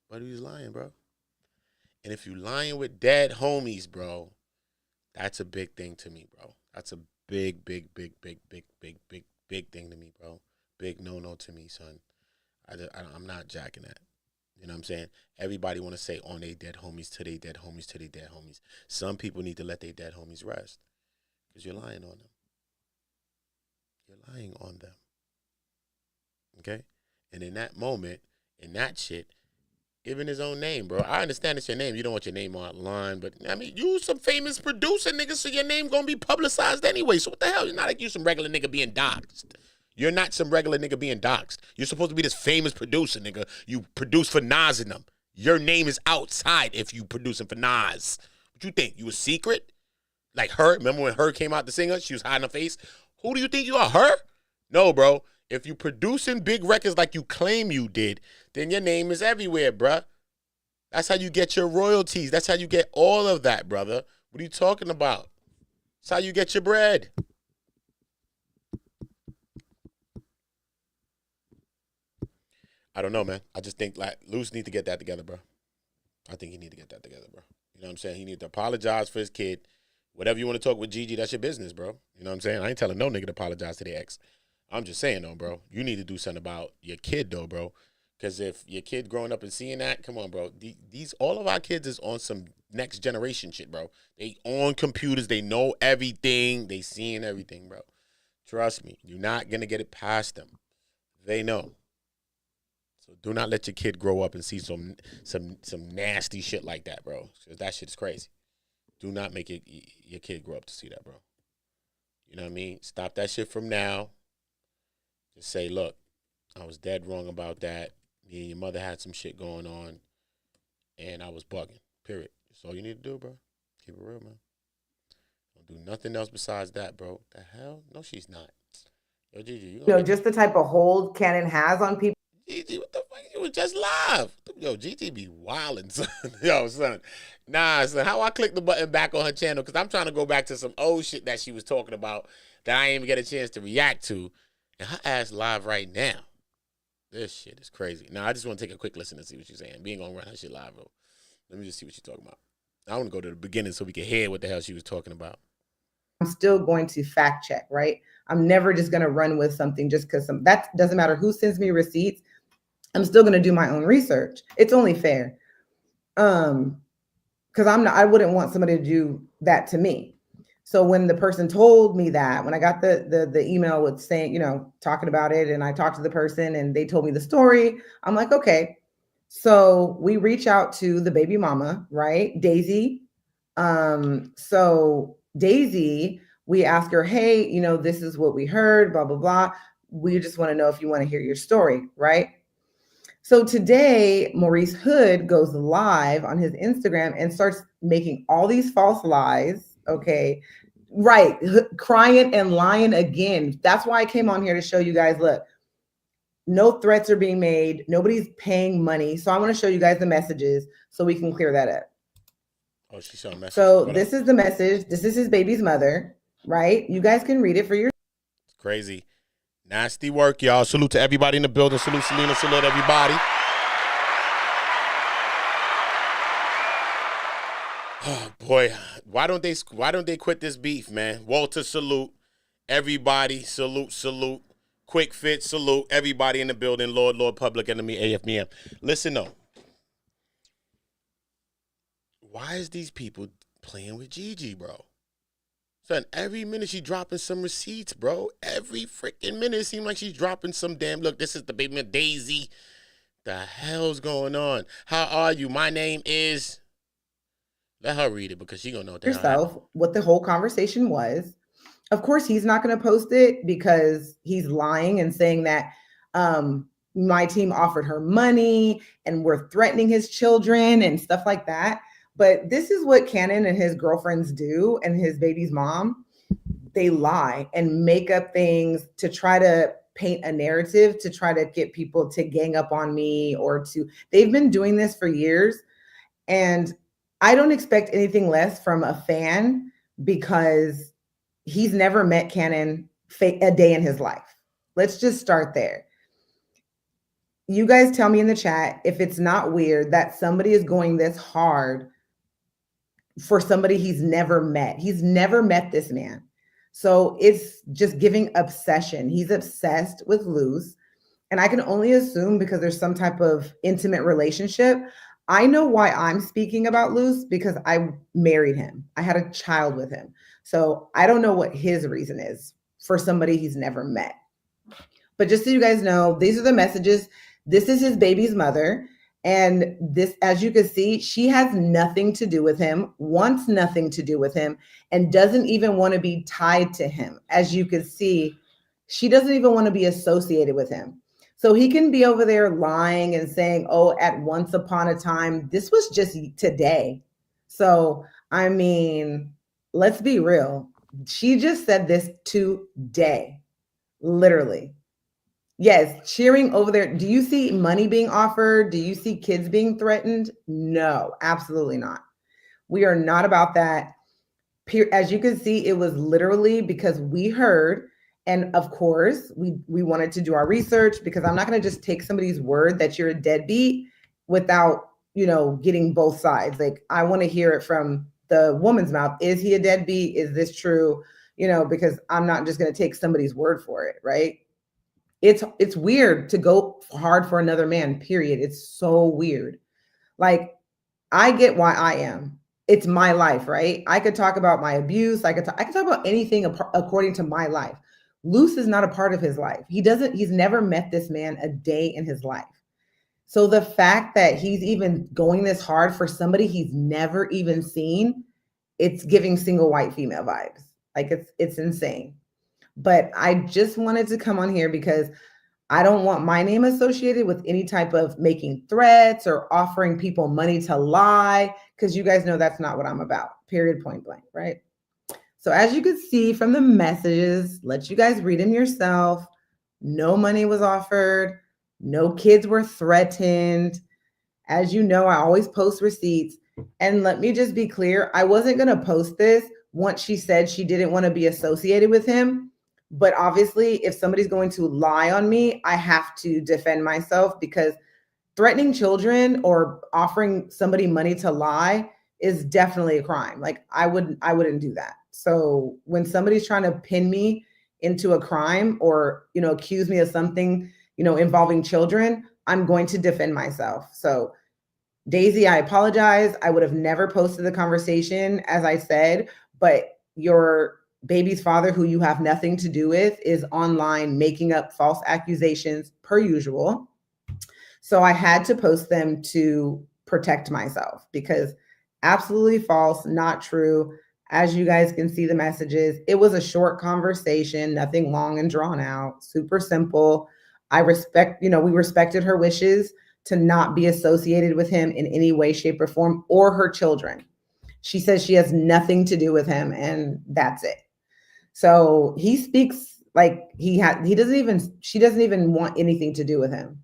But he's lying, bro. And if you lying with dead homies, bro, that's a big thing to me, bro. That's a big thing to me, bro. Big no to me, son. I'm not jacking that. You know what I'm saying? Everybody want to say on they dead homies to they dead homies to they dead homies. Some people need to let their dead homies rest because you're lying on them. You're lying on them. Okay? And in that moment, in that shit, even his own name, bro. I understand it's your name. You don't want your name online, but I mean, you some famous producer, nigga, so your name gonna be publicized anyway. So what the hell? You're not like you some regular nigga being doxxed. You're not some regular nigga being doxxed. You're supposed to be this famous producer, nigga. You produce for Nas and them. Your name is outside if you producing for Nas. What you think? You a secret? Like her? Remember when her came out to sing her? She was hiding her face. Who do you think you are? Her? No, bro. If you producing big records like you claim you did, then your name is everywhere, bruh. That's how you get your royalties. That's how you get all of that, brother. What are you talking about? That's how you get your bread. I don't know, man. I just think like Luce need to get that together, bro. I think he need to get that together, bro. You know what I'm saying? He need to apologize for his kid. Whatever you want to talk with Gigi, that's your business, bro. You know what I'm saying? I ain't telling no nigga to apologize to the ex. I'm just saying, though, bro. You need to do something about your kid, though, bro. Because if your kid growing up and seeing that, come on, bro. These all of our kids is on some next generation shit, bro. They on computers. They know everything. They seeing everything, bro. Trust me. You're not going to get it past them. They know. So do not let your kid grow up and see some nasty shit like that, bro. Because that shit is crazy. Do not make your kid grow up to see that, bro. You know what I mean? Stop that shit from now. Just say, look, I was dead wrong about that. Me and your mother had some shit going on, and I was bugging, period. That's all you need to do, bro. Keep it real, man. Don't do nothing else besides that, bro. The hell? No, she's not. Yo, Gigi, just the type of hold Cannon has on people. Gigi, what the fuck? You was just live. Yo, Gigi be wildin', son. Yo, son. Nah, son, how I click the button back on her channel, because I'm trying to go back to some old shit that she was talking about that I ain't even get a chance to react to. And her ass live right now. This shit is crazy. Now, I just want to take a quick listen to see what she's saying. Being gonna run her shit live, bro. Let me just see what she's talking about. I want to go to the beginning so we can hear what the hell she was talking about. I'm still going to fact check, right? I'm never just going to run with something just because that doesn't matter who sends me receipts. I'm still going to do my own research. It's only fair. Because I wouldn't want somebody to do that to me. So when the person told me that, when I got the email with saying, talking about it, and I talked to the person and they told me the story, I'm like, okay. So we reach out to the baby mama, right? Daisy. So Daisy, we ask her, hey, this is what we heard, blah, blah, blah. We just want to know if you want to hear your story, right? So today, Maurice Hood goes live on his Instagram and starts making all these false lies. Okay. Right. Crying and lying again. That's why I came on here to show you guys, look, no threats are being made. Nobody's paying money. So I want to show you guys the messages so we can clear that up. Oh, she saw a message. So this is the message. This is his baby's mother, right? You guys can read it for yourself. It's crazy. Nasty work, y'all. Salute to everybody in the building. Salute, Selena. Salute, everybody. Oh boy, why don't they quit this beef, man? Walter, salute. Everybody, salute. Quick Fit, salute. Everybody in the building. Lord, Public Enemy, AFBM. Listen though. Why is these people playing with Gigi, bro? Son, every minute she dropping some receipts, bro. Every freaking minute it seems like she's dropping some damn, look, this is the baby Daisy. The hell's going on? How are you? My name is... Let her read it because she gonna know what yourself what the whole conversation was. Of course, he's not going to post it because he's lying and saying that my team offered her money and we're threatening his children and stuff like that. But this is what Cannon and his girlfriends do, and his baby's mom. They lie and make up things to try to paint a narrative, to try to get people to gang up on me they've been doing this for years. And I don't expect anything less from a fan because he's never met Cannon a day in his life. Let's just start there. You guys tell me in the chat if it's not weird that somebody is going this hard for somebody he's never met. He's never met this man. So it's just giving obsession. He's obsessed with Luce. And I can only assume because there's some type of intimate relationship. I know why I'm speaking about Luce because I married him. I had a child with him. So I don't know what his reason is for somebody he's never met. But just so you guys know, these are the messages. This is his baby's mother. And this, as you can see, she has nothing to do with him, wants nothing to do with him, and doesn't even want to be tied to him. As you can see, she doesn't even want to be associated with him. So he can be over there lying and saying, oh, at once upon a time, this was just today. So, I mean, let's be real. She just said this today, literally. Yes, cheering over there. Do you see money being offered? Do you see kids being threatened? No, absolutely not. We are not about that. As you can see, it was literally because we heard, and of course, we wanted to do our research, because I'm not going to just take somebody's word that you're a deadbeat without, getting both sides. Like, I want to hear it from the woman's mouth. Is he a deadbeat? Is this true? Because I'm not just going to take somebody's word for it, right? It's weird to go hard for another man, period. It's so weird. Like, I get why I am. It's my life, right? I could talk about my abuse. I could talk about anything according to my life. Luce is not a part of his life. He's never met this man a day in his life. So the fact that he's even going this hard for somebody he's never even seen, it's giving single white female vibes. Like, it's insane. But I just wanted to come on here because I don't want my name associated with any type of making threats or offering people money to lie, because you guys know that's not what I'm about, period, point blank, right? So as you can see from the messages, let you guys read them yourself. No money was offered. No kids were threatened. As you know, I always post receipts. And let me just be clear, I wasn't going to post this once she said she didn't want to be associated with him. But obviously, if somebody's going to lie on me, I have to defend myself, because threatening children or offering somebody money to lie is definitely a crime. Like, I wouldn't do that. So when somebody's trying to pin me into a crime or, accuse me of something, involving children, I'm going to defend myself. So Daisy, I apologize. I would have never posted the conversation, as I said, but your baby's father, who you have nothing to do with, is online making up false accusations per usual. So I had to post them to protect myself, because absolutely false, not true. As you guys can see the messages, it was a short conversation, nothing long and drawn out, super simple. We respected her wishes to not be associated with him in any way, shape, or form, or her children. She says she has nothing to do with him, and that's it. So he speaks like she doesn't even want anything to do with him.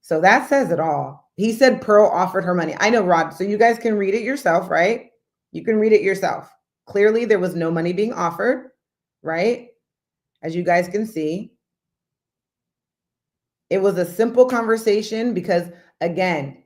So that says it all. He said Pearl offered her money. I know, Rod, so you guys can read it yourself, right? You can read it yourself. Clearly there was no money being offered, right? As you guys can see. It was a simple conversation, because again,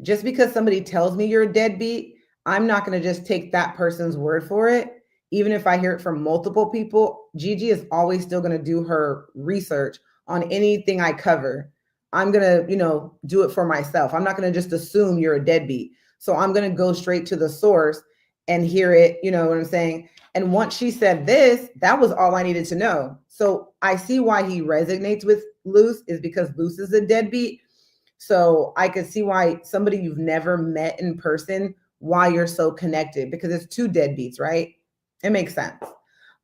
just because somebody tells me you're a deadbeat, I'm not going to just take that person's word for it. Even if I hear it from multiple people, Gigi is always still going to do her research on anything I cover. I'm going to, do it for myself. I'm not going to just assume you're a deadbeat. So I'm going to go straight to the source and hear it. You know what I'm saying? And once she said this, that was all I needed to know. So I see why he resonates with Luce, is because Luce is a deadbeat. So I could see why somebody you've never met in person, why you're so connected, because it's two deadbeats, right? It makes sense.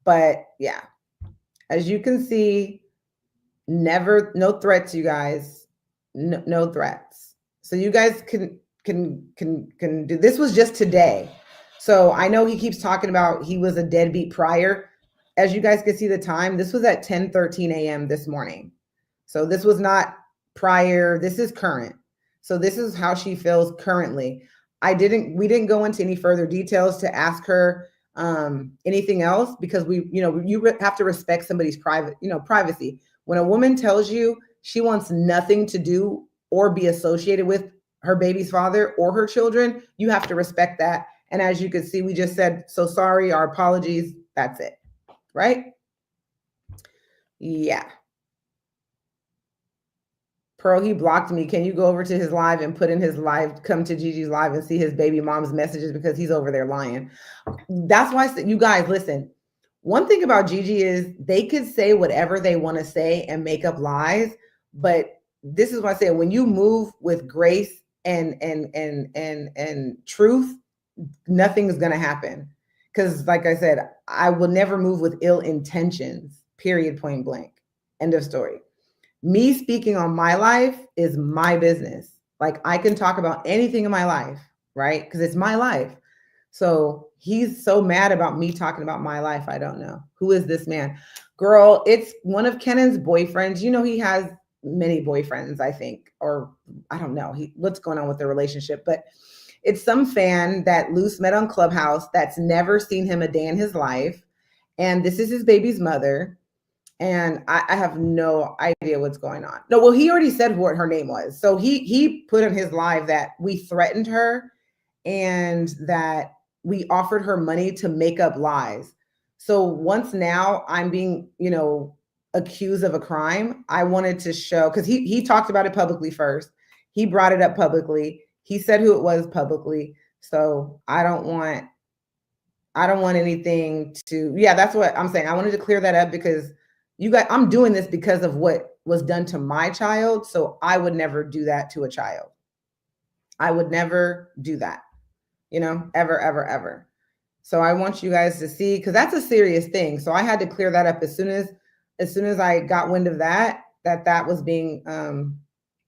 But yeah, as you can see, no threats, you guys, no threats. So you guys can do, this was just today. So I know he keeps talking about he was a deadbeat prior. As you guys can see the time, this was at 10:13 a.m. this morning. So this was not prior, this is current. So this is how she feels currently. We didn't go into any further details to ask her anything else, because you have to respect somebody's privacy. When a woman tells you she wants nothing to do or be associated with her baby's father or her children, you have to respect that. And as you can see, we just said, so sorry, our apologies, that's it, right? Yeah. Pearl, he blocked me. Can you go over to his live and put in his live, come to Gigi's live and see his baby mom's messages, because he's over there lying. That's why, you guys, listen, one thing about Gigi is they could say whatever they want to say and make up lies. But this is what I say, when you move with grace and truth, nothing is going to happen. Because like I said, I will never move with ill intentions, period, point blank, end of story. Me speaking on my life is my business. Like I can talk about anything in my life, right? Because it's my life. So he's so mad about me talking about my life. I don't know. Who is this man? Girl, it's one of Kenan's boyfriends. You know, he has many boyfriends, I think, or I don't know what's going on with their relationship, but it's some fan that Luce met on Clubhouse that's never seen him a day in his life. And this is his baby's mother. And I have no idea what's going on. No, well, he already said what her name was. So he put in his live that we threatened her and that we offered her money to make up lies. So once now I'm being, you know, accused of a crime, I wanted to show, because he talked about it publicly first. He brought it up publicly. He said who it was publicly. So I don't want anything to, yeah, that's what I'm saying. I wanted to clear that up because I'm doing this because of what was done to my child. So I would never do that to a child. I would never do that, you know, ever, ever, ever. So I want you guys to see, because that's a serious thing. So I had to clear that up as soon as I got wind of that was being,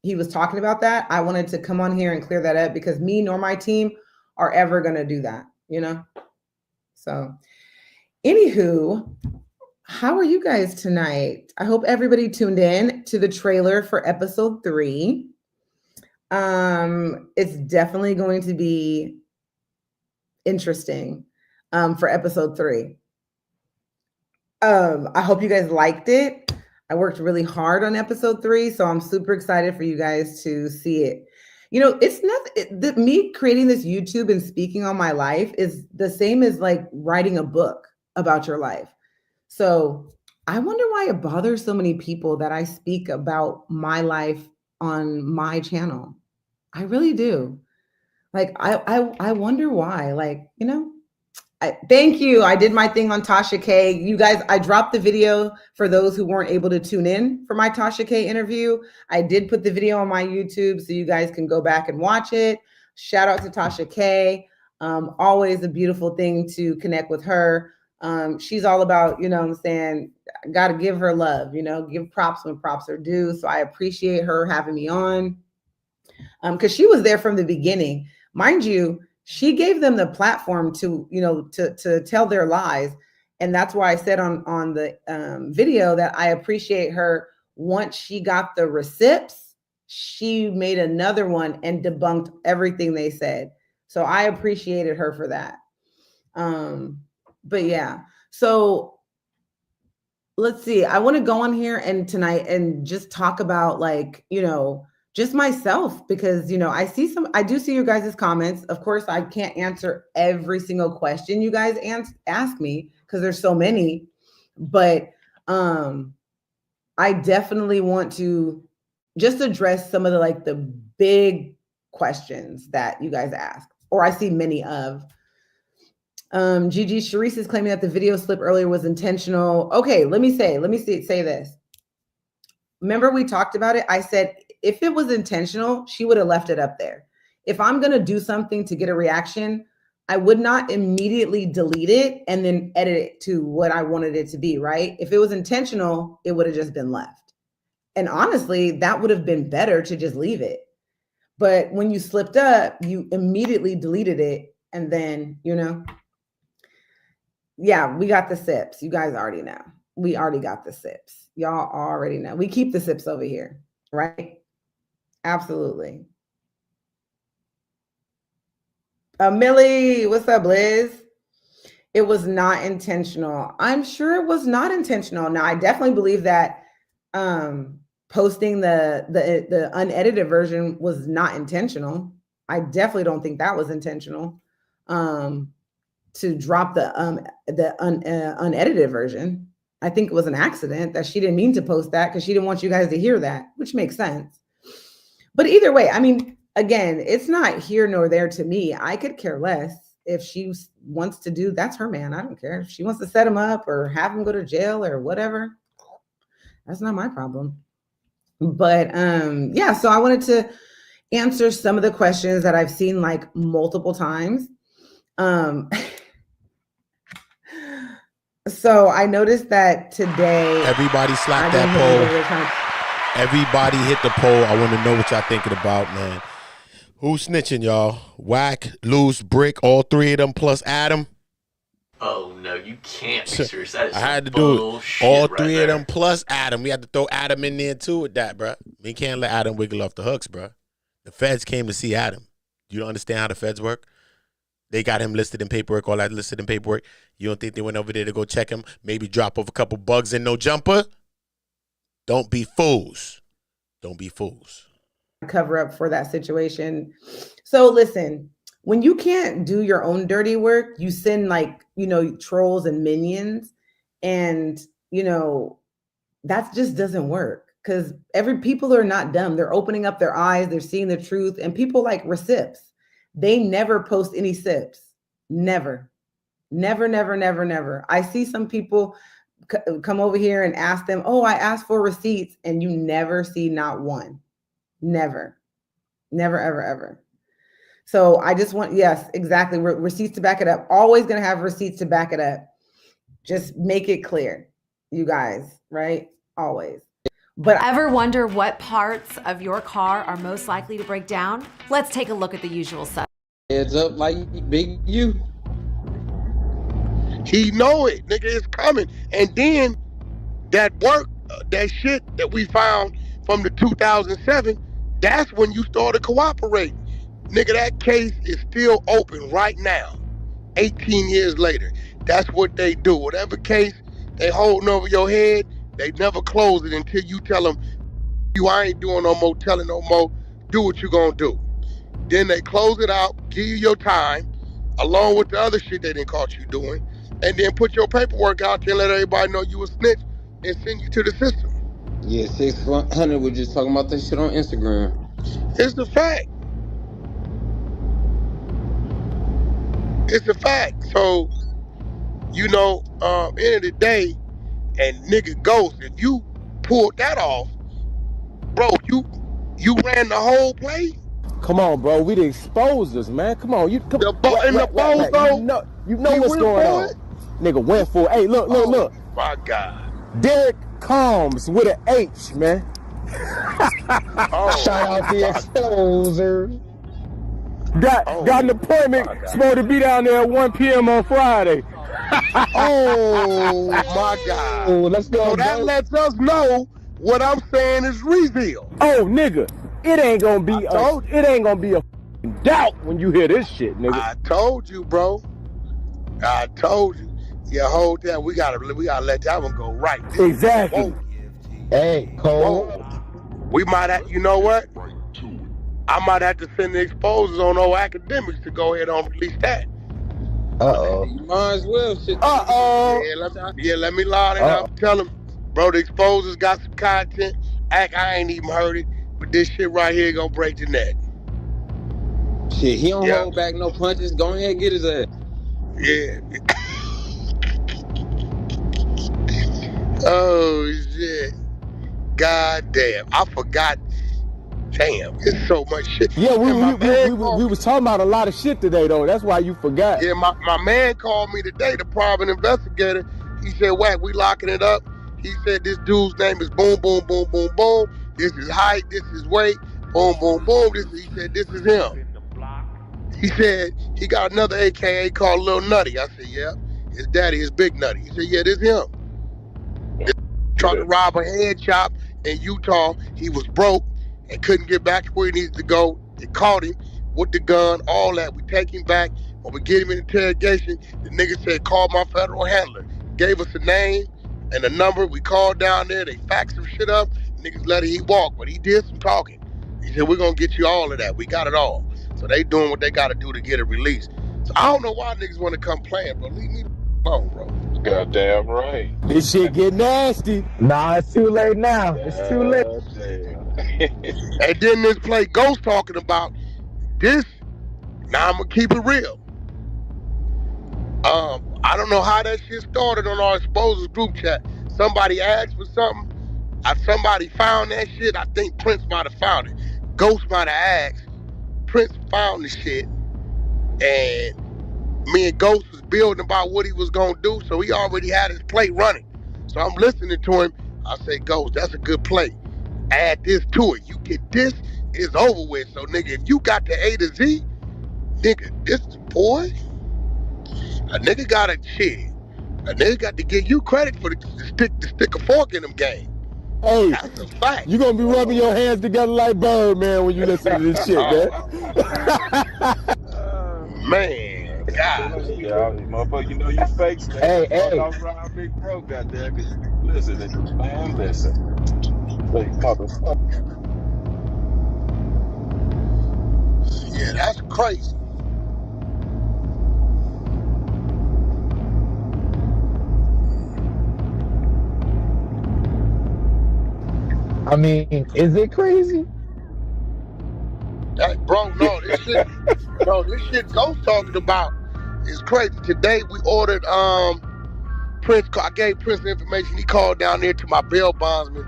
he was talking about that. I wanted to come on here and clear that up because me nor my team are ever going to do that, you know? So anywho, how are you guys tonight? I hope everybody tuned in to the trailer for episode 3. It's definitely going to be interesting for episode 3. I hope you guys liked it. I worked really hard on episode 3, so I'm super excited for you guys to see it. You know, it's not me creating this YouTube and speaking on my life is the same as like writing a book about your life. So I wonder why it bothers so many people that I speak about my life on my channel. I really do. Like, I wonder why, like, you know, thank you. I did my thing on TASHA K. You guys, I dropped the video for those who weren't able to tune in for my TASHA K interview. I did put the video on my YouTube so you guys can go back and watch it. Shout out to TASHA K. Always a beautiful thing to connect with her. She's all about, you know what I'm saying, got to give her love, you know, give props when props are due. So I appreciate her having me on because she was there from the beginning. Mind you, she gave them the platform to, you know, to tell their lies. And that's why I said on the video that I appreciate her. Once she got the receipts, she made another one and debunked everything they said. So I appreciated her for that. But yeah, so let's see. I want to go on here and tonight and just talk about, like, you know, just myself, because, you know, I do see your guys' comments. Of course, I can't answer every single question you guys ask me because there's so many, but I definitely want to just address some of the big questions that you guys ask, or I see many of. GIGI Charisse is claiming that the video slip earlier was intentional. Okay, let me say this. Remember we talked about it? I said, if it was intentional, she would have left it up there. If I'm going to do something to get a reaction, I would not immediately delete it and then edit it to what I wanted it to be, right? If it was intentional, it would have just been left. And honestly, that would have been better to just leave it. But when you slipped up, you immediately deleted it. And then, you know, yeah, we got the sips. You guys already know. We already got the sips. Y'all already know. We keep the sips over here, right? Absolutely. Millie, what's up, Liz? It was not intentional. I'm sure it was not intentional. Now, I definitely believe that posting the unedited version was not intentional. I definitely don't think that was intentional. To drop the unedited version. I think it was an accident that she didn't mean to post that because she didn't want you guys to hear that, which makes sense. But either way, I mean, again, it's not here nor there to me. I could care less if she wants to do, that's her man. I don't care. If she wants to set him up or have him go to jail or whatever, that's not my problem. But yeah, so I wanted to answer some of the questions that I've seen like multiple times. So I noticed that today. Everybody slap that poll. Everybody hit the poll. I want to know what y'all thinking about, man. Who's snitching, y'all? Wack, Luce, BRICC, all three of them plus Adam. Oh no, you can't be serious. That is I had to do it. All right three there. of them plus Adam. We had to throw Adam in there too with that, bro. We can't let Adam wiggle off the hooks, bro. The feds came to see Adam. You don't understand how the feds work? They got him listed in paperwork, all that listed in paperwork. You don't think they went over there to go check him? Maybe drop off a couple bugs and no jumper? Don't be fools. Don't be fools. Cover up for that situation. So listen, when you can't do your own dirty work, you send like, trolls and minions, and that just doesn't work, because people are not dumb. They're opening up their eyes, they're seeing the truth, and people like recips. They never post any sips. Never. I see some people come over here and ask them, oh, I asked for receipts, and you never see not one. Never, ever. So I just want, yes, exactly. Receipts to back it up. Always going to have receipts to back it up. Just make it clear, you guys, right? Always. But ever wonder what parts of your car are most likely to break down? Let's take a look at the usual suspects. Heads up like big you. He know it, nigga, it's coming. And then that work, that shit that we found from the 2007, that's when you started cooperating. Nigga, that case is still open right now, 18 years later. That's what they do. Whatever case they holding over your head, they never close it until you tell them, I ain't doing no more, telling no more, do what you gonna do. Then they close it out, give you your time, along with the other shit they didn't caught you doing, and then put your paperwork out there and let everybody know you a snitch and send you to the system. Yeah, 600 was just talking about that shit on Instagram. It's the fact. It's a fact. So, end of the day, and nigga Ghost, if you pulled that off, bro, you ran the whole play. Come on, bro. We the exposers, man. Come on. You know what's going on. Nigga went for it. Hey, look. My God. Derek Combs with an H, man. Shout out the exposer. Got an appointment. Supposed to be down there at 1 p.m. on Friday. Oh my God. Oh, let's go. So that lets us know what I'm saying is revealed. Oh, nigga. It ain't gonna be a doubt when you hear this shit, nigga. I told you, bro. I told you. Yeah, hold that. We gotta let that one go right. Exactly. Whoa. Hey, Cole. Whoa. We might have, you know what? I might have to send the exposers on old academics to go ahead and release that. Uh-oh. You might as well. Shit. Uh-oh. Let me line it up. Tell them, bro, the exposers got some content. I ain't even heard it, but this shit right here gonna break the net. Shit, he don't hold back no punches. Go ahead and get his ass. Yeah. Oh, shit. God damn. I forgot. Damn, it's so much shit. Yeah, we was talking about a lot of shit today, though. That's why you forgot. Yeah, my man called me today, the private investigator. He said, Wack, we locking it up. He said, this dude's name is boom, boom, boom, boom, boom. This is height, this is weight, boom, boom, boom. He said, this is him. He said, he got another AKA called Lil Nutty. I said, yeah. His daddy is Big Nutty. He said, yeah, this is him. This tried to rob a head shop in Utah. He was broke and couldn't get back to where he needed to go. They caught him with the gun, all that. We take him back. When we get him in interrogation, the nigga said, call my federal handler. Gave us a name and a number. We called down there. They faxed some shit up. Niggas let him walk, but he did some talking. He said, we're going to get you all of that. We got it all. So they doing what they got to do to get it released. So I don't know why niggas want to come playing, bro. Leave me alone, bro. Goddamn right. This shit get nasty. Nah, it's too late now. It's too late. And then this play Ghost talking about this. Now I'm going to keep it real. I don't know how that shit started on our exposers group chat. Somebody asked for something. Somebody found that shit. I think Prince might have found it. Ghost might have asked. Prince found the shit. And me and Ghost was building about what he was going to do. So he already had his play running. So I'm listening to him. I say, Ghost, that's a good play. add this to it. You get this, it's over with. So nigga, if you got the A to Z, nigga, this boy, a nigga got a shit. A nigga got to give you credit for the stick a fork in them game. Hey, that's a fact. You gonna be rubbing your hands together like Bird, man, when you listen to this shit, man. Man, God. Yeah, motherfucker, you know you fake stuff. Hey. Around Big Bro, goddamn it. Listen, man, listen. Fake motherfucker. Yeah, that's crazy. I mean, is it crazy? Bro, no, this shit Ghost talking about is crazy. Today we ordered Prince. I gave Prince the information. He called down there to my bail bondsman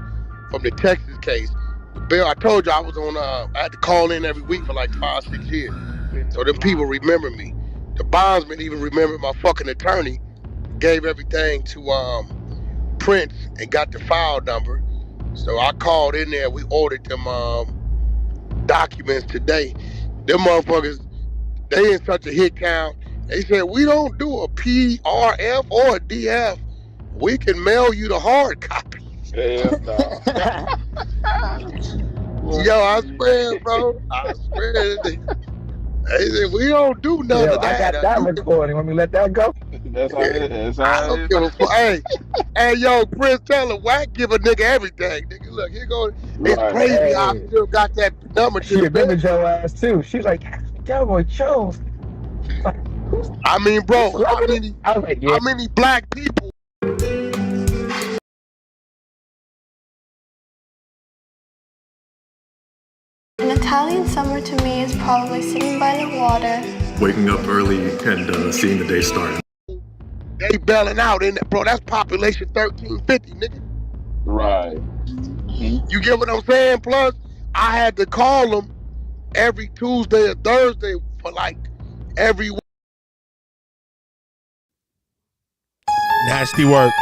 from the Texas case. The bail, I told you I was on. I had to call in every week for like 5-6 years. So them people remember me. The bondsman even remembered my fucking attorney. Gave everything to Prince and got the file number. So I called in there. We ordered them documents today. Them motherfuckers, they in such a hit count. They said, we don't do a PRF or a DF. We can mail you the hard copy. Hell no. Yo, I swear, bro. I swear. They said, we don't do none of that. I got that recording. Want me to let that go? That's how it is. I don't give a fuck. Hey, yo, Prince, tell him, Wack give a nigga everything. Nigga, look, here goes. It's crazy. Hey. I still got that number to she remembered your ass too. She's like, Cowboy chose. I mean, bro, how many black people? An Italian summer to me is probably sitting by the water, waking up early and seeing the day start. They bailing out in that, bro. That's population 1350, nigga. Right. You get what I'm saying? Plus, I had to call them every Tuesday or Thursday for like every week. Nasty work.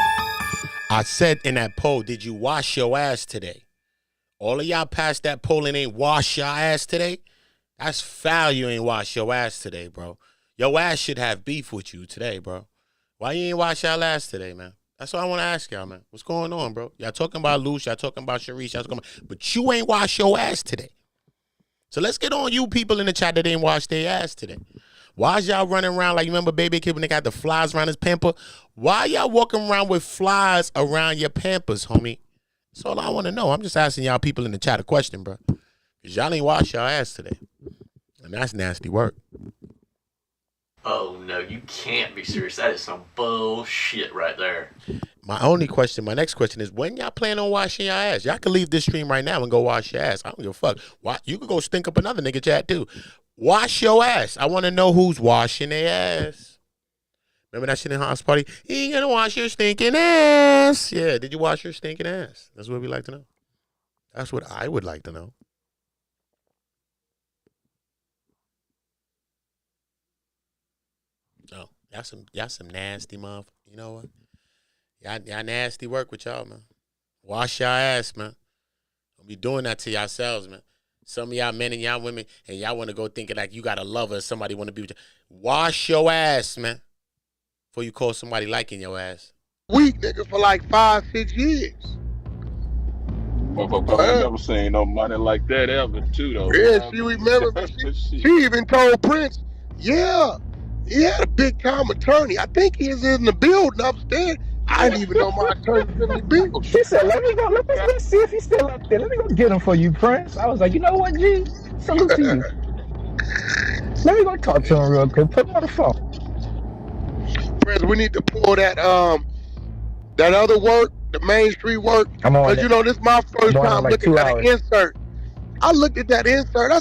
I said in that poll, did you wash your ass today? All of y'all passed that poll and ain't wash your ass today? That's foul you ain't wash your ass today, bro. Your ass should have beef with you today, bro. Why you ain't wash your ass today, man? That's what I want to ask y'all, man. What's going on, bro? Y'all talking about Luce, y'all talking about Charisse, y'all talking about, but you ain't wash your ass today. So let's get on you people in the chat that ain't wash their ass today. Why is y'all running around like, you remember Baby Kid when they got the flies around his pamper? Why y'all walking around with flies around your pampers, homie? That's all I want to know. I'm just asking y'all people in the chat a question, bro. Because y'all ain't wash your ass today. And that's nasty work. Oh, no, you can't be serious. That is some bullshit right there. My next question is, when y'all plan on washing your ass? Y'all can leave this stream right now and go wash your ass. I don't give a fuck. You can go stink up another nigga chat, too. Wash your ass. I want to know who's washing their ass. Remember that shit in House Party? You ain't gonna wash your stinking ass. Yeah, did you wash your stinking ass? That's what we like to know. That's what I would like to know. Oh, y'all some nasty motherfuckers. You know what? Y'all nasty work with y'all, man. Wash your ass, man. Don't be doing that to yourselves, man. Some of y'all men and y'all women, and y'all want to go thinking like you got a lover or somebody want to be with you. Wash your ass, man. Before you call somebody liking your ass. Weak, nigga, for like 5-6 years. I never seen no money like that ever, too, though. Yeah, she remembered. She even told Prince, yeah, he had a big-time attorney. I think he is in the building upstairs. I didn't even know my attorney was in the building. She said, let me see if he's still up there. Let me go get him for you, Prince. I was like, you know what, G? Salute to you. Let me go talk to him real quick. Put him on the phone. Prince, we need to pull that that other work, the Main Street work. Because, you know, this is my first time looking at an insert. I looked at that insert. I said,